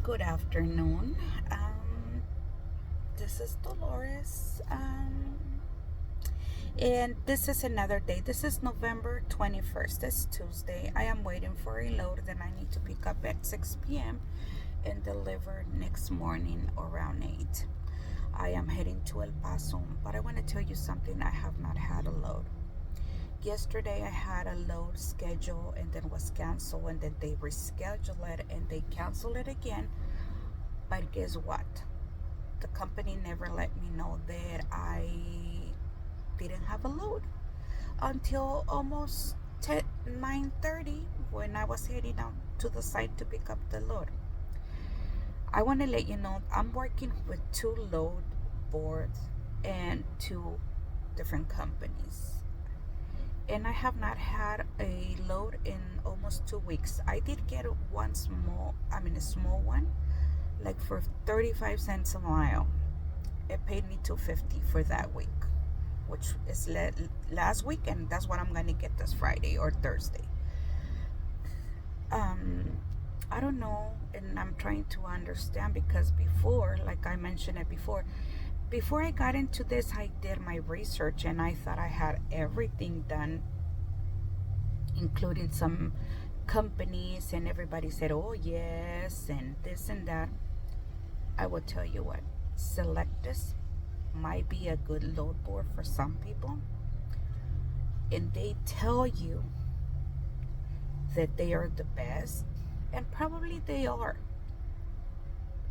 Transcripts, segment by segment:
Good afternoon. This is Dolores. And this is another day. This is November 21st. It's Tuesday. I am waiting for a load that I need to pick up at 6 p.m. and deliver next morning around 8. I am heading to El Paso, but I want to tell you something. I have not had a load. Yesterday I had a load scheduled and then was canceled, and then they rescheduled it and they canceled it again. But guess what? The company never let me know that I didn't have a load until almost 9:30 when I was heading out to the site to pick up the load. I want to let you know I'm working with two load boards and two different companies, and I have not had a load in almost 2 weeks. I did get one a small one, like for 35 cents a mile. It paid me 250 for that week, which is last week, and that's what I'm gonna get this Friday or Thursday. I don't know, and I'm trying to understand because before, like I mentioned it before I got into this, I did my research and I thought I had everything done, including some companies, and everybody said, oh yes, and this and that. I will tell you what, Selectus might be a good load board for some people, and they tell you that they are the best, and probably they are.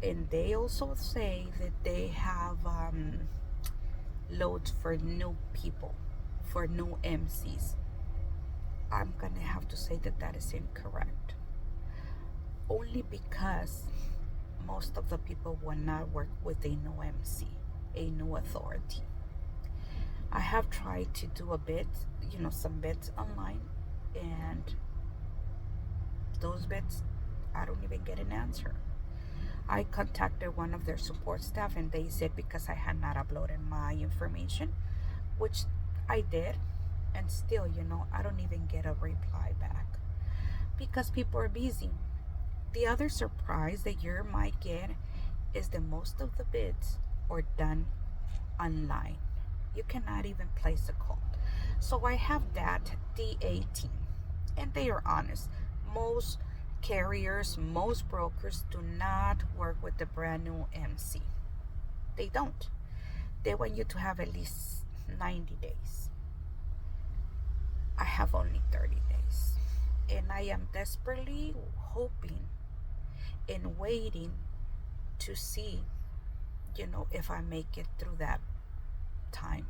And they also say that they have loads for new people, for new MCs. I'm gonna have to say that that is incorrect, only because most of the people will not work with a new MC, a new authority. I have tried to do some bits online, and those bits, I don't even get an answer. I contacted one of their support staff and they said because I had not uploaded my information, which I did, and still, I don't even get a reply back because people are busy. The other surprise that you might get is that most of the bids are done online. You cannot even place a call. So I have that D18, and they are honest. Most carriers, most brokers do not work with the brand new MC. They don't. They want you to have at least 90 days. I have only 30 days. And I am desperately hoping and waiting to see, if I make it through that time.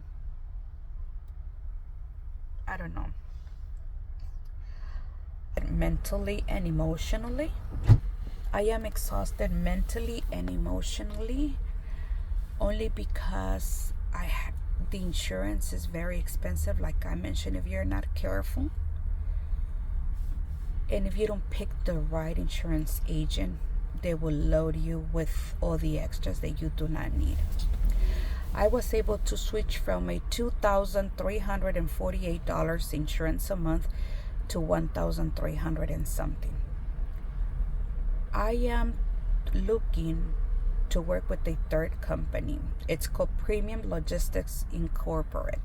I don't know. Mentally and emotionally, I am exhausted mentally and emotionally, only because the insurance is very expensive. Like I mentioned, if you're not careful and if you don't pick the right insurance agent, they will load you with all the extras that you do not need. I was able to switch from a $2,348 insurance a month to $1,300 and something. I am looking to work with a third company. It's called Premium Logistics Incorporated.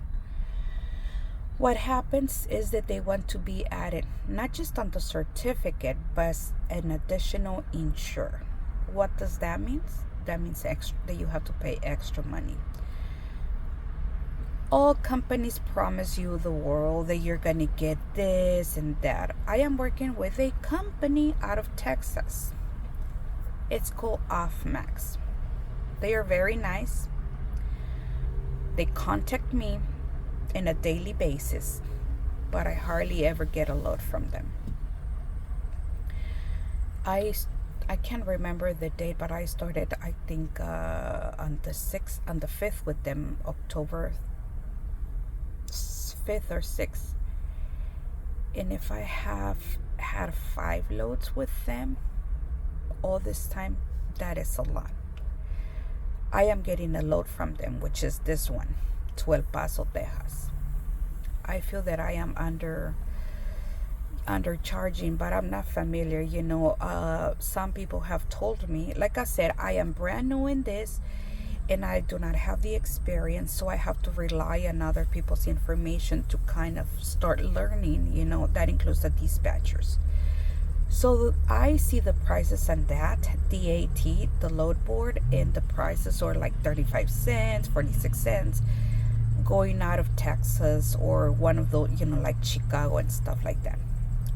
What happens is that they want to be added not just on the certificate, but an additional insurer. What does that mean? That means that you have to pay extra money. All companies promise you the world, that you're gonna get this and that. I am working with a company out of Texas. It's called OffMax. They are very nice. They contact me on a daily basis, but I hardly ever get a load from them. I can't remember the date, but I started, I think, on the 5th with them, October 5th or 6th. And if I have had 5 loads with them all this time, that is a lot. I am getting a load from them, which is this one, to El Paso, Texas. I feel that I am under undercharging, but I'm not familiar. Some people have told me, like I said, I am brand new in this and I do not have the experience, so I have to rely on other people's information to kind of start learning. That includes the dispatchers. So I see the prices on that DAT, the load board, and the prices are like 35 cents, 46 cents, going out of Texas or one of those, like Chicago and stuff like that.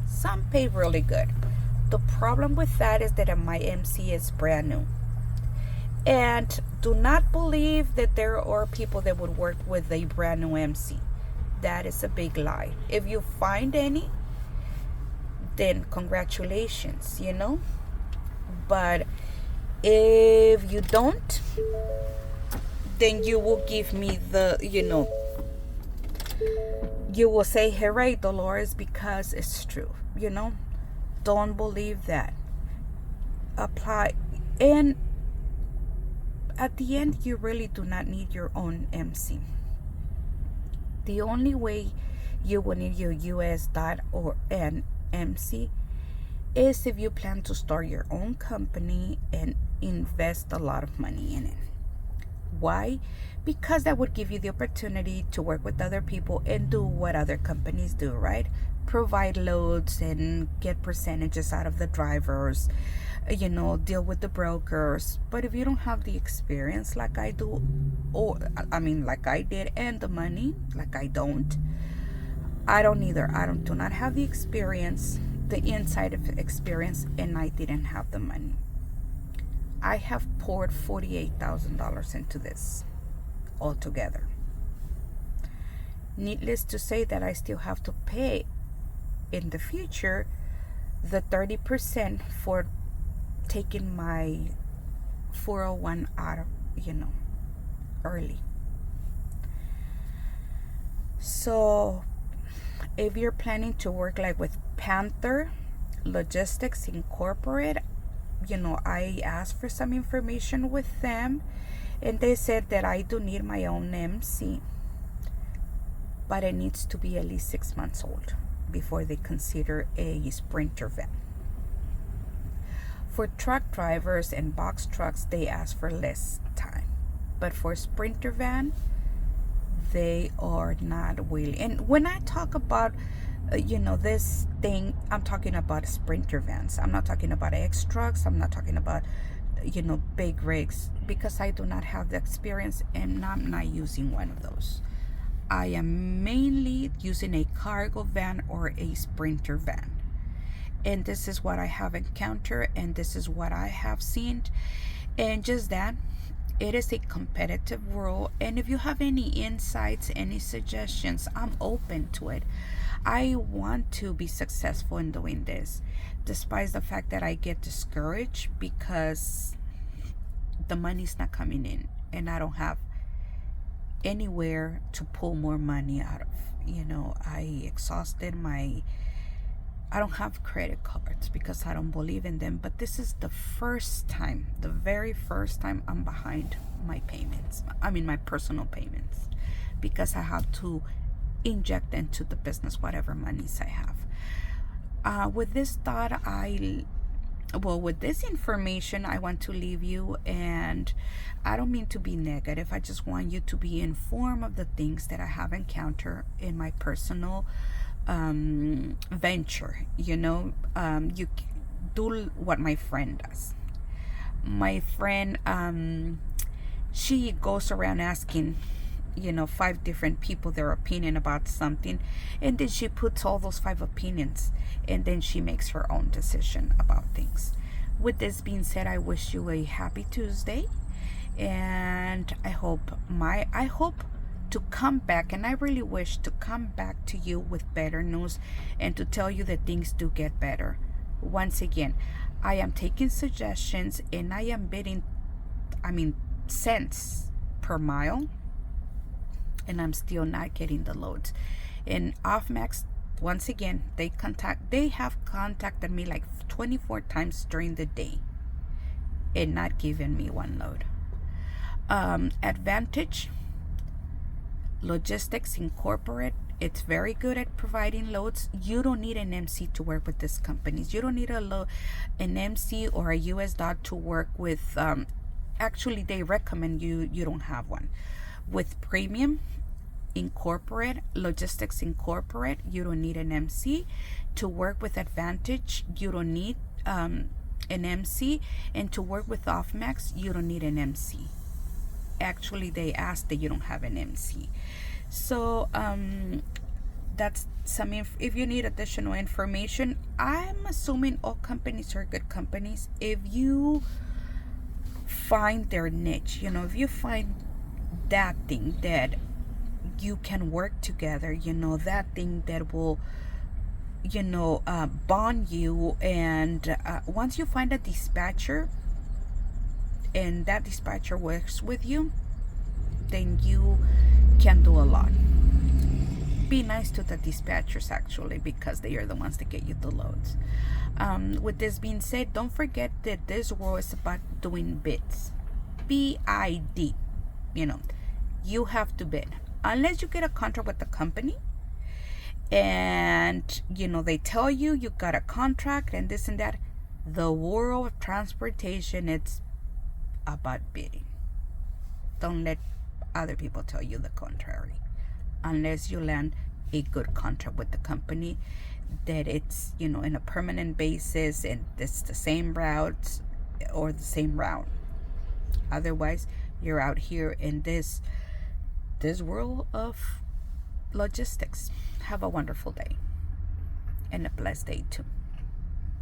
Some pay really good. The problem with that is that my MC is brand new. And do not believe that there are people that would work with a brand new MC. That is a big lie. If you find any, then congratulations, But if you don't, then you will give me you will say, hooray, Dolores, because it's true, Don't believe that. Apply. And at the end, you really do not need your own MC. The only way you will need your US dot or an MC is if you plan to start your own company and invest a lot of money in it. Why? Because that would give you the opportunity to work with other people and do what other companies do, right? Provide loads and get percentages out of the drivers, deal with the brokers. But if you don't have the experience like I do, like I did, and the money like I don't either. Do not have the experience, the inside of experience, and I didn't have the money. I have poured $48,000 into this altogether. Needless to say that I still have to pay in the future the 30% for taking my 401 out of, early. So if you're planning to work like with Panther Logistics Incorporated, I asked for some information with them, and they said that I do need my own MC, but it needs to be at least 6 months old before they consider a Sprinter van. For truck drivers and box trucks, they ask for less time, but for Sprinter van, they are not willing. And when I talk about this thing, I'm talking about Sprinter vans. I'm not talking about X trucks. I'm not talking about big rigs, because I do not have the experience and I'm not using one of those. I am mainly using a cargo van or a Sprinter van, and this is what I have encountered and this is what I have seen. And just that, it is a competitive world, and if you have any insights, any suggestions, I'm open to it. I want to be successful in doing this, despite the fact that I get discouraged because the money's not coming in and I don't have anywhere to pull more money out of. I exhausted I don't have credit cards because I don't believe in them, but this is the very first time I'm behind my payments. My personal payments, because I have to inject into the business whatever monies I have. With this thought, with this information, I want to leave you, and I don't mean to be negative. I just want you to be informed of the things that I have encountered in my personal venture. You do what my friend does. My friend, she goes around asking 5 different people their opinion about something, and then she puts all those 5 opinions, and then she makes her own decision about things. With this being said, I wish you a happy Tuesday, and I hope to come back, and I really wish to come back to you with better news and to tell you that things do get better. Once again, I am taking suggestions, and I am bidding cents per mile, and I'm still not getting the loads. And Offmax, once again, they have contacted me like 24 times during the day and not given me one load. Advantage Logistics Incorporated It's very good at providing loads. You don't need an MC to work with these companies. You don't need an MC or a US dot to work with. Actually, they recommend you don't have one. With Premium Incorporate, Logistics Incorporate, you don't need an MC. To work with Advantage, you don't need an MC. And to work with Offmax, you don't need an MC. Actually, they ask that you don't have an MC. So that's some if you need additional information. I'm assuming all companies are good companies. If you find their niche, if you find that thing that you can work together, that thing that will bond you, and once you find a dispatcher and that dispatcher works with you, then you can do a lot. Be nice to the dispatchers, actually, because they are the ones that get you the loads. With this being said, don't forget that this world is about doing bids. BID. You have to bid. Unless you get a contract with the company and they tell you got a contract and this and that. The world of transportation, it's about bidding. Don't let other people tell you the contrary, unless you land a good contract with the company that it's in a permanent basis and it's the same routes or the same route. Otherwise, you're out here in this world of logistics. Have a wonderful day and a blessed day too.